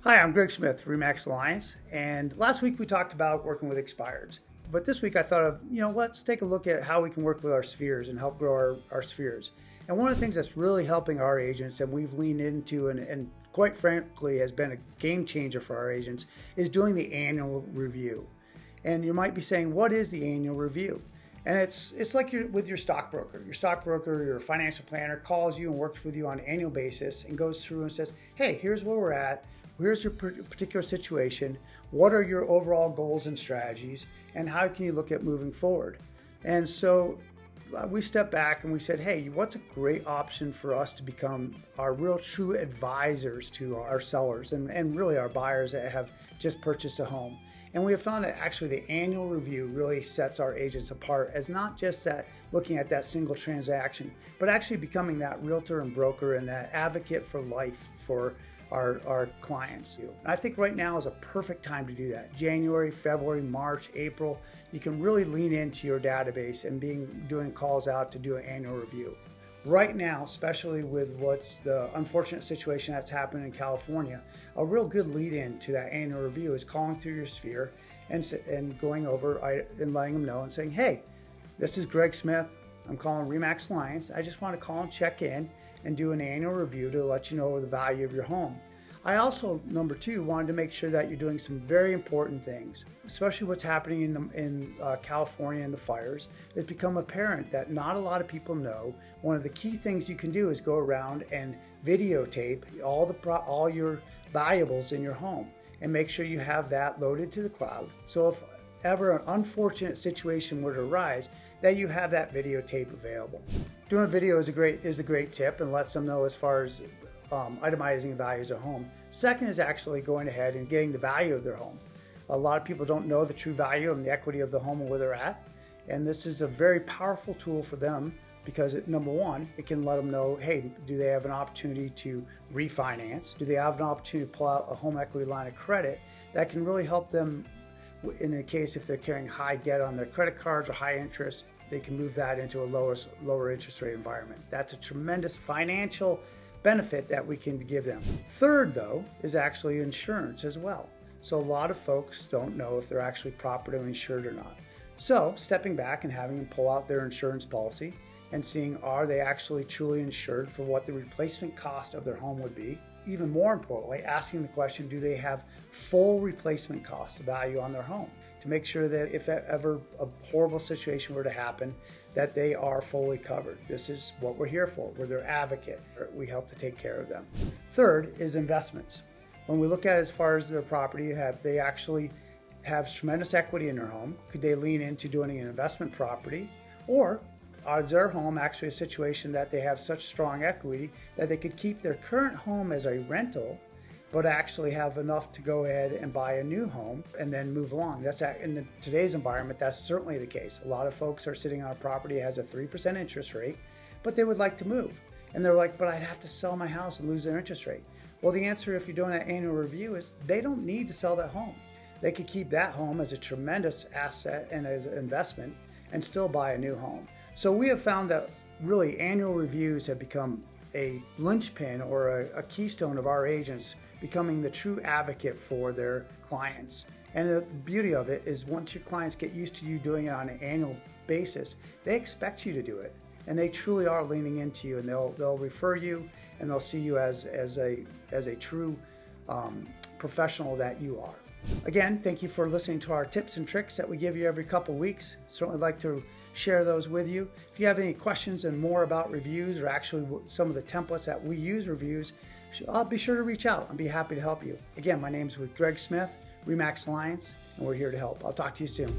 Hi, I'm Greg Smith, Remax Alliance, and last week we talked about working with expireds. But this week I thought of, let's take a look at how we can work with our spheres and help grow our spheres. And one of the things that's really helping our agents and we've leaned into and quite frankly has been a game changer for our agents is doing the annual review. And you might be saying, what is the annual review? And it's like you're with your stockbroker. Your stockbroker, your financial planner calls you and works with you on an annual basis and goes through and says, hey, here's where we're at. Here's your particular situation. What are your overall goals and strategies? And how can you look at moving forward? And so we stepped back and we said, hey, what's a great option for us to become our real true advisors to our sellers and really our buyers that have just purchased a home? And we have found that actually the annual review really sets our agents apart as not just that looking at that single transaction, but actually becoming that realtor and broker and that advocate for life for our clients. And I think right now is a perfect time to do that. January, February, March, April, you can really lean into your database and doing calls out to do an annual review. Right now, especially with what's the unfortunate situation that's happening in California, a real good lead in to that annual review is calling through your sphere and going over and letting them know and saying, hey, this is Greg Smith. I'm calling Remax Alliance. I just want to call and check in and do an annual review to let you know the value of your home. I also, number two, wanted to make sure that you're doing some very important things, especially what's happening in California and the fires. It's become apparent that not a lot of people know. One of the key things you can do is go around and videotape all your valuables in your home and make sure you have that loaded to the cloud. So if ever an unfortunate situation were to arise, that you have that videotape available. Doing a video is a great tip and lets them know as far as itemizing values of home. Second is actually going ahead and getting the value of their home. A lot of people don't know the true value and the equity of the home and where they're at. And this is a very powerful tool for them because number one, it can let them know, hey, do they have an opportunity to refinance? Do they have an opportunity to pull out a home equity line of credit that can really help them in a case if they're carrying high debt on their credit cards or high interest, they can move that into a lower interest rate environment. That's a tremendous financial benefit that we can give them. Third, though, is actually insurance as well. So a lot of folks don't know if they're actually properly insured or not. So stepping back and having them pull out their insurance policy and seeing are they actually truly insured for what the replacement cost of their home would be. Even more importantly, asking the question, do they have full replacement cost value on their home to make sure that if ever a horrible situation were to happen, that they are fully covered. This is what we're here for. We're their advocate. We help to take care of them. Third is investments. When we look at it as far as their property, they actually have tremendous equity in their home. Could they lean into doing an investment property? Or is their home actually a situation that they have such strong equity that they could keep their current home as a rental, but actually have enough to go ahead and buy a new home and then move along? That's in today's environment, that's certainly the case. A lot of folks are sitting on a property that has a 3% interest rate, but they would like to move. And they're like, but I'd have to sell my house and lose their interest rate. Well, the answer, if you're doing that annual review, is they don't need to sell that home. They could keep that home as a tremendous asset and as an investment and still buy a new home. So we have found that really annual reviews have become a linchpin or a keystone of our agents becoming the true advocate for their clients. And the beauty of it is once your clients get used to you doing it on an annual basis, they expect you to do it. And they truly are leaning into you, and they'll refer you and they'll see you as a true professional that you are. Again, thank you for listening to our tips and tricks that we give you every couple weeks. Certainly like to share those with you. If you have any questions and more about reviews or actually some of the templates that we use reviews, I'll be sure to reach out. I'll be happy to help you. Again, my name's with Greg Smith, Remax Alliance, and we're here to help. I'll talk to you soon.